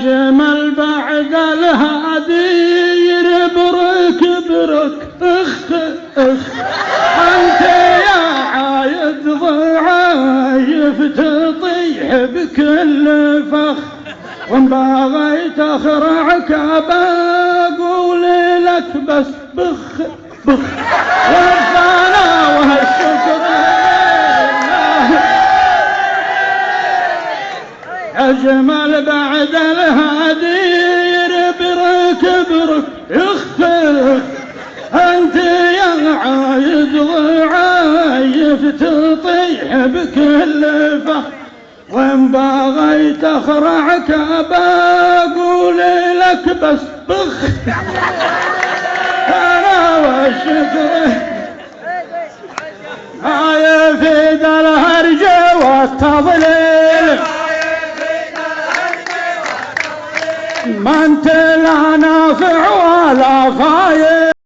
أجمل بعد الهادي يربرك برك أنت يا عايد ضعايف تطيح بكل فخ، وإن بغيت أخرعك بقول لك بس بخ والثناء والشكر لله. أجمل بعد الهادي يربرك أنت يا عايد ضعايف تطيح بكل فخ، وإن بغيت أخرعك بقول لك بس بخ أنا والشكر. يفيد الهرج والتضليل ما انت لا نافع ولا فايد.